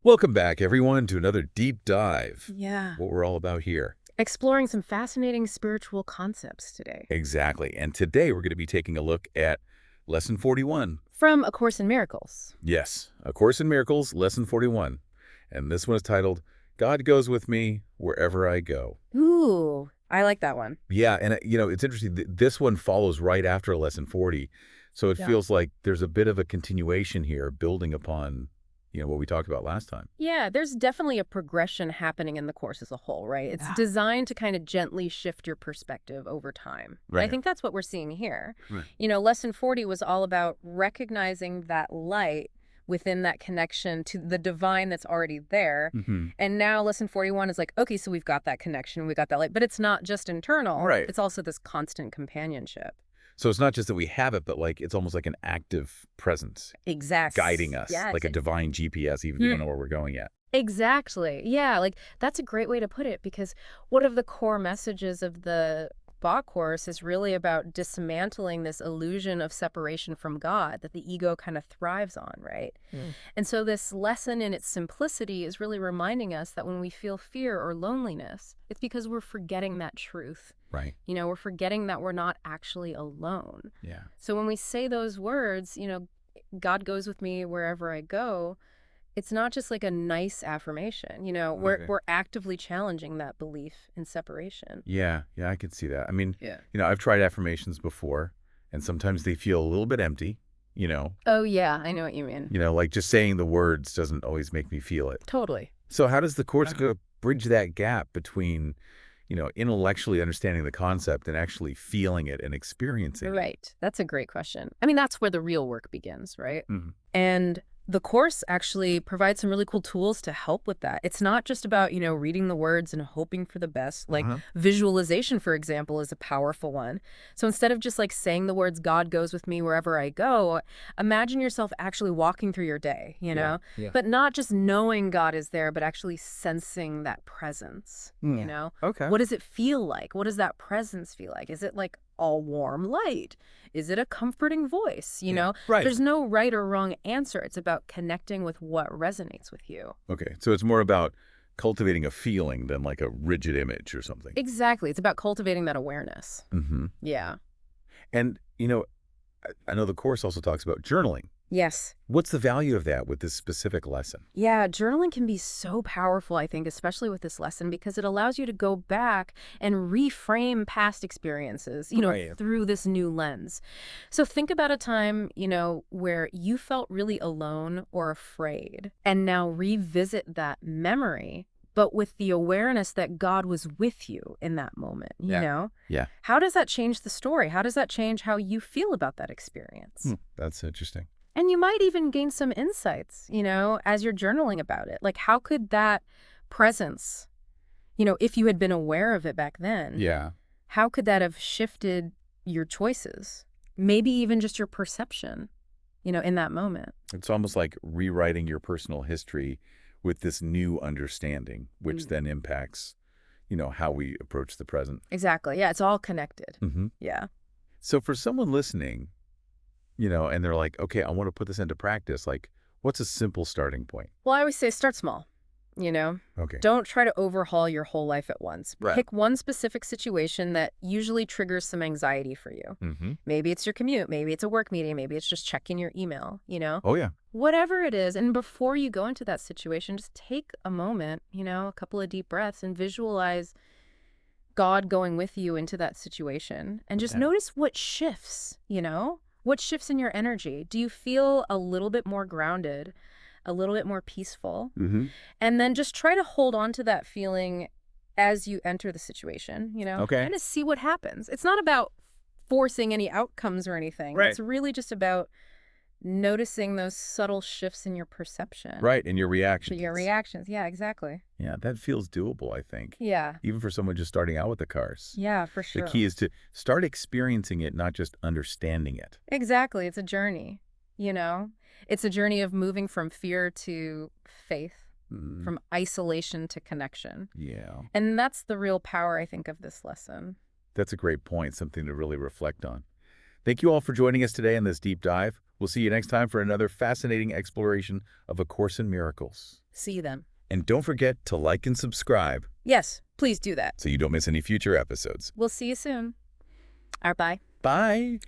Welcome back, everyone, to another deep dive. Yeah. What we're all about here. Exploring some fascinating spiritual concepts today. Exactly. And today we're going to be taking a look at Lesson 41. From A Course in Miracles. Yes, A Course in Miracles, Lesson 41. And this one is titled, God Goes With Me Wherever I Go. Ooh, I like that one. Yeah, and it's interesting. This one follows right after Lesson 40. So it Yeah. feels like there's a bit of a continuation here, building upon, what we talked about last time. Yeah, there's definitely a progression happening in the course as a whole, right? It's designed to kind of gently shift your perspective over time. And I Right. think that's what we're seeing here. Right. Lesson 40 was all about recognizing that light within that connection to the divine that's already there. Mm-hmm. And now lesson 41 is like, okay, so we've got that connection, we got that light, but it's not just internal. Right. It's also this constant companionship. So it's not just that we have it, but it's almost like an active presence Exactly. guiding us, Yes. like a divine GPS, even if we don't know where we're going yet. Exactly. Yeah, like that's a great way to put it because one of the core messages of the Ba course is really about dismantling this illusion of separation from God that the ego kind of thrives on, right? And so this lesson in its simplicity is really reminding us that when we feel fear or loneliness, it's because we're forgetting that truth. Right. We're forgetting that we're not actually alone. Yeah. So when we say those words, God goes with me wherever I go, it's not just like a nice affirmation. Okay. We're actively challenging that belief in separation. Yeah. Yeah, I could see that. I mean, Yeah. I've tried affirmations before, and sometimes they feel a little bit empty, Oh, yeah, I know what you mean. like just saying the words doesn't always make me feel it. Totally. So how does the Course go bridge that gap between, intellectually understanding the concept and actually feeling it and experiencing it? Right. That's a great question. I mean, that's where the real work begins, right? Mhm. And the course actually provides some really cool tools to help with that. It's not just about, reading the words and hoping for the best. Like visualization, for example, is a powerful one. So instead of just like saying the words, God goes with me wherever I go, imagine yourself actually walking through your day, Yeah. but not just knowing God is there, but actually sensing that presence, Okay. What does it feel like? What does that presence feel like? Is it like all warm light? Is it a comforting voice? Right. There's no right or wrong answer. It's about connecting with what resonates with you. Okay. So it's more about cultivating a feeling than like a rigid image or something. Exactly. It's about cultivating that awareness. Mm-hmm. Yeah. And, I know the Course also talks about journaling. Yes. What's the value of that with this specific lesson? Yeah, journaling can be so powerful, I think, especially with this lesson, because it allows you to go back and reframe past experiences, Right. through this new lens. So think about a time, where you felt really alone or afraid, and now revisit that memory, but with the awareness that God was with you in that moment, Yeah. How does that change the story? How does that change how you feel about that experience? That's interesting. And you might even gain some insights, as you're journaling about it. Like, how could that presence, if you had been aware of it back then, Yeah. how could that have shifted your choices? Maybe even just your perception, in that moment. It's almost like rewriting your personal history with this new understanding, which then impacts, how we approach the present. Exactly. Yeah, it's all connected. Mm-hmm. Yeah. So for someone listening, and they're like, okay, I want to put this into practice. Like, what's a simple starting point? Well, I always say start small, Okay. Don't try to overhaul your whole life at once. Right. Pick one specific situation that usually triggers some anxiety for you. Mm-hmm. Maybe it's your commute. Maybe it's a work meeting. Maybe it's just checking your email, Oh, yeah. Whatever it is. And before you go into that situation, just take a moment, a couple of deep breaths and visualize God going with you into that situation. And just notice what shifts, What shifts in your energy? Do you feel a little bit more grounded, a little bit more peaceful? Mm-hmm. And then just try to hold on to that feeling as you enter the situation, Okay. Kind of see what happens. It's not about forcing any outcomes or anything. Right. It's really just about noticing those subtle shifts in your perception. Right. And your reaction. Your reactions. Yeah, exactly. Yeah, that feels doable, I think. Yeah. Even for someone just starting out with the cars. Yeah, for sure. The key is to start experiencing it, not just understanding it. Exactly. It's a journey, It's a journey of moving from fear to faith, from isolation to connection. Yeah. And that's the real power, I think, of this lesson. That's a great point, something to really reflect on. Thank you all for joining us today in this deep dive. We'll see you next time for another fascinating exploration of A Course in Miracles. see them. And don't forget to like and subscribe Yes, please do that. so you don't miss any future episodes. We'll see you soon. Bye. Bye!